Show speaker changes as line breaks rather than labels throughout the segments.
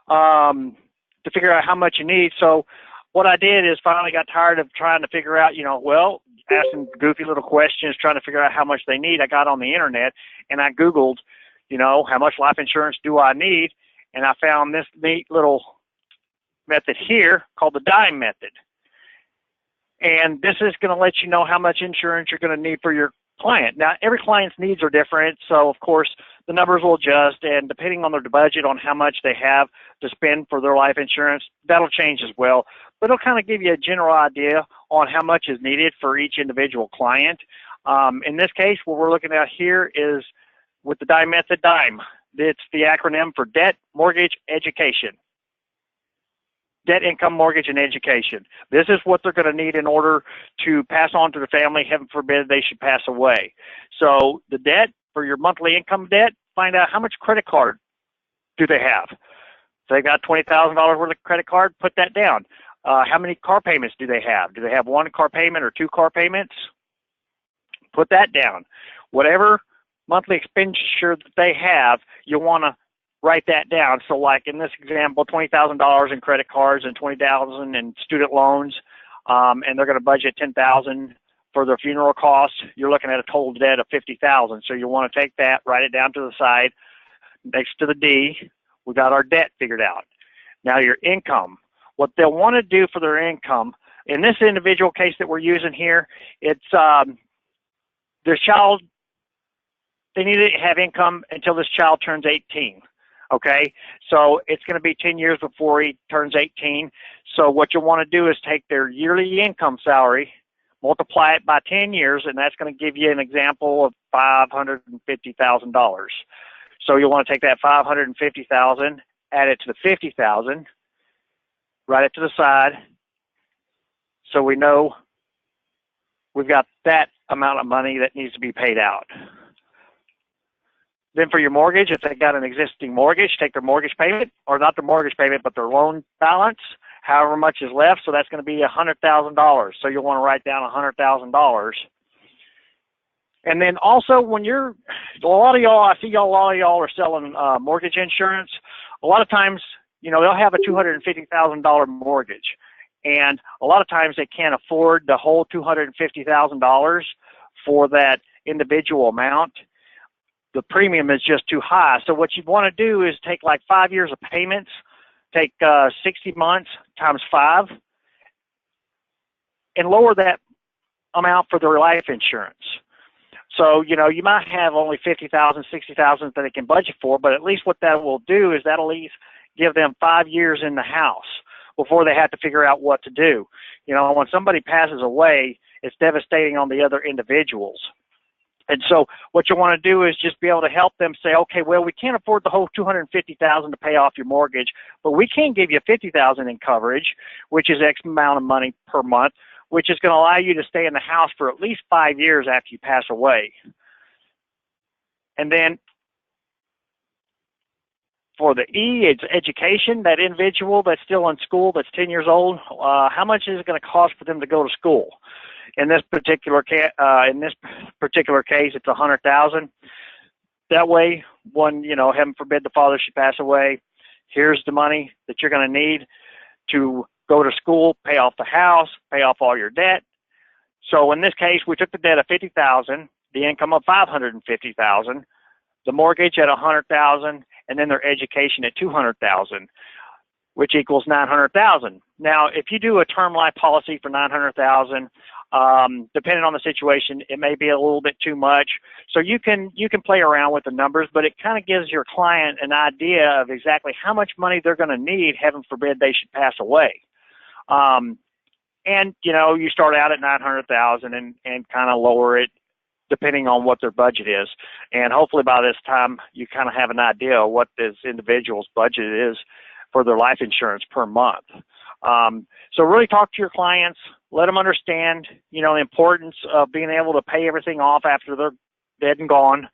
to figure out how much you need. So what I did is finally got tired of trying to figure out, well, asking goofy little questions, trying to figure out how much they need. I got on the internet and I Googled, how much life insurance do I need? And I found this neat little method here called the D.I.M.E method. And this is going to let you know how much insurance you're going to need for your client. Now, every client's needs are different, so of course the numbers will adjust, and depending on their budget on how much they have to spend for their life insurance, that'll change as well. But it'll kind of give you a general idea on how much is needed for each individual client. In this case, what we're looking at here is with the D.I.M.E method, D.I.M.E. It's the acronym for debt, mortgage, education. Debt, income, mortgage, and education. This is what they're going to need in order to pass on to the family. Heaven forbid they should pass away. So the debt, for your monthly income debt, find out how much credit card do they have. So they got $20,000 worth of credit card, put that down. How many car payments do they have? Do they have one car payment or two car payments? Put that down. Whatever monthly expenditure that they have, you want to write that down. So like in this example, $20,000 in credit cards and $20,000 in student loans, and they're going to budget $10,000 for their funeral costs. You're looking at a total debt of $50,000. So you want to take that, write it down to the side. Next to the D, we got our debt figured out. Now your income. What they'll want to do for their income, in this individual case that we're using here, it's their child, they need to have income until this child turns 18. Okay, so it's going to be 10 years before he turns 18. So what you'll want to do is take their yearly income salary, multiply it by 10 years, and that's going to give you an example of $550,000. So you'll want to take that $550,000, add it to the $50,000, write it to the side, so we know we've got that amount of money that needs to be paid out. Then for your mortgage, if they got an existing mortgage, take their mortgage payment, or not their mortgage payment, but their loan balance, however much is left. So that's going to be $100,000. So you'll want to write down $100,000. And then also when a lot of y'all are selling mortgage insurance. A lot of times, they'll have a $250,000 mortgage. And a lot of times they can't afford the whole $250,000 for that individual amount. The premium is just too high. So what you want to do is take like 5 years of payments, take 60 months times 5, and lower that amount for their life insurance. So, you might have only $50,000, $60,000 that they can budget for, but at least what that will do is that'll at least give them 5 years in the house before they have to figure out what to do. When somebody passes away, it's devastating on the other individuals. And so what you want to do is just be able to help them say, okay, well, we can't afford the whole $250,000 to pay off your mortgage, but we can give you $50,000 in coverage, which is X amount of money per month, which is going to allow you to stay in the house for at least 5 years after you pass away. And then for the E, it's education. That individual that's still in school, that's 10 years old, how much is it going to cost for them to go to school? In this particular case, it's $100,000. That way, when heaven forbid the father should pass away, here's the money that you're going to need to go to school, pay off the house, pay off all your debt. So in this case, we took the debt of $50,000, the income of $550,000, the mortgage at $100,000, and then their education at $200,000, which equals $900,000. Now, if you do a term life policy for $900,000, depending on the situation, it may be a little bit too much. So you can play around with the numbers, but it kind of gives your client an idea of exactly how much money they're going to need, heaven forbid they should pass away. And you start out at $900,000 and kind of lower it depending on what their budget is. And hopefully by this time you kind of have an idea of what this individual's budget is for their life insurance per month. So really talk to your clients, let them understand, the importance of being able to pay everything off after they're dead and gone.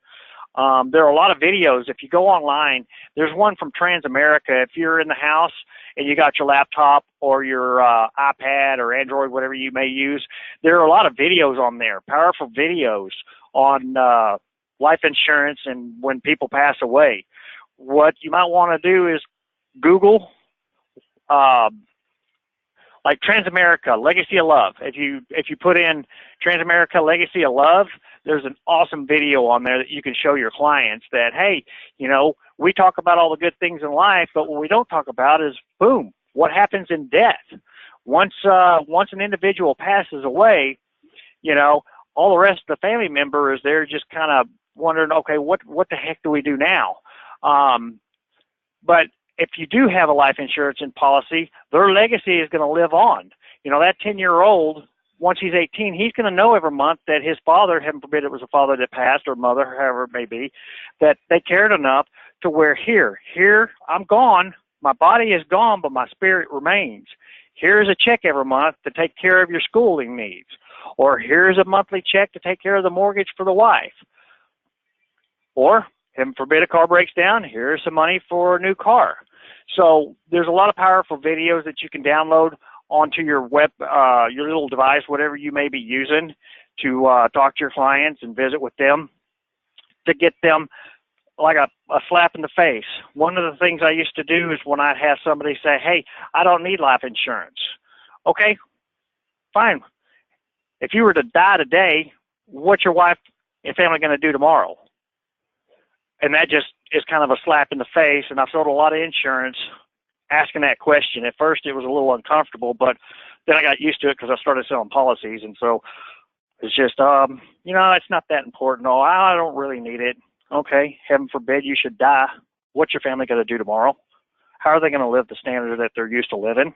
There are a lot of videos. If you go online, there's one from Transamerica. If you're in the house and you got your laptop or your iPad or Android, whatever you may use, there are a lot of videos on there, powerful videos on life insurance and when people pass away. What you might want to do is Google like Transamerica Legacy of Love. If you put in Transamerica Legacy of Love, there's an awesome video on there that you can show your clients that, hey, you know, we talk about all the good things in life, but what we don't talk about is, boom, what happens in death. Once an individual passes away, you know, all the rest of the family members, they're just kind of wondering, okay, what the heck do we do now? But if you do have a life insurance and policy, their legacy is going to live on. You know, that 10-year-old, once he's 18, he's going to know every month that his father, heaven forbid it was a father that passed, or mother, however it may be, that they cared enough to where here, I'm gone, my body is gone, but my spirit remains. Here's a check every month to take care of your schooling needs. Or here's a monthly check to take care of the mortgage for the wife. Or, heaven forbid a car breaks down, here's some money for a new car. So there's a lot of powerful videos that you can download onto your web, your little device, whatever you may be using, to talk to your clients and visit with them, to get them like a slap in the face. One of the things I used to do is when I'd have somebody say, hey, I don't need life insurance. Okay, fine. If you were to die today, what's your wife and family going to do tomorrow? And that just is kind of a slap in the face. And I've sold a lot of insurance asking that question. At first, it was a little uncomfortable, but then I got used to it because I started selling policies. And so it's just, you know, it's not that important. Oh, I don't really need it. Okay, heaven forbid you should die. What's your family going to do tomorrow? How are they going to live the standard that they're used to living?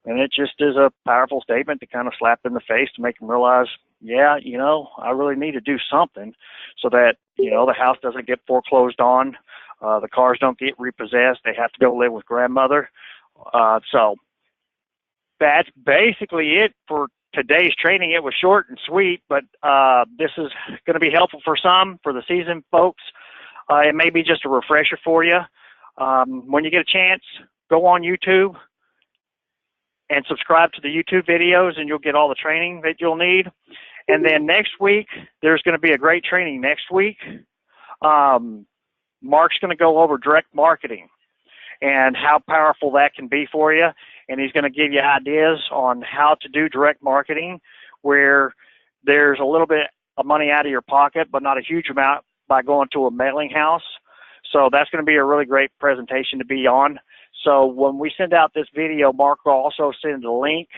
And it just is a powerful statement to kind of slap in the face to make them realize, yeah, you know, I really need to do something so that, you know, the house doesn't get foreclosed on, the cars don't get repossessed, they have to go live with grandmother. So that's basically it for today's training. It was short and sweet, but this is going to be helpful for some, for the seasoned folks. It may be just a refresher for you. When you get a chance, go on YouTube and subscribe to the YouTube videos, and you'll get all the training that you'll need. And then next week, there's going to be a great training next week. Mark's going to go over direct marketing and how powerful that can be for you. And he's going to give you ideas on how to do direct marketing where there's a little bit of money out of your pocket, but not a huge amount by going to a mailing house. So that's going to be a really great presentation to be on. So when we send out this video, Mark will also send a link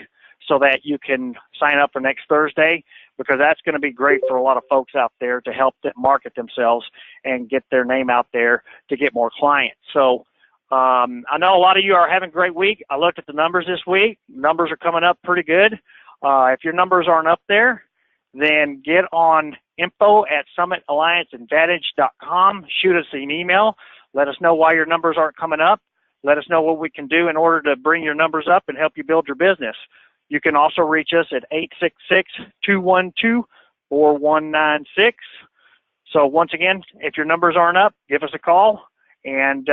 so that you can sign up for next Thursday, because that's going to be great for a lot of folks out there to help them market themselves and get their name out there to get more clients. So I know a lot of you are having a great week. I looked at the numbers this week. Numbers are coming up pretty good. If your numbers aren't up there, then get on info@summitallianceadvantage.com. Shoot us an email. Let us know why your numbers aren't coming up. Let us know what we can do in order to bring your numbers up and help you build your business. You can also reach us at 866-212-4196. So once again, if your numbers aren't up, give us a call, and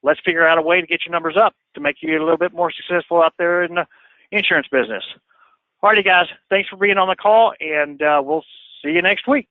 let's figure out a way to get your numbers up to make you a little bit more successful out there in the insurance business. All righty, guys. Thanks for being on the call, and we'll see you next week.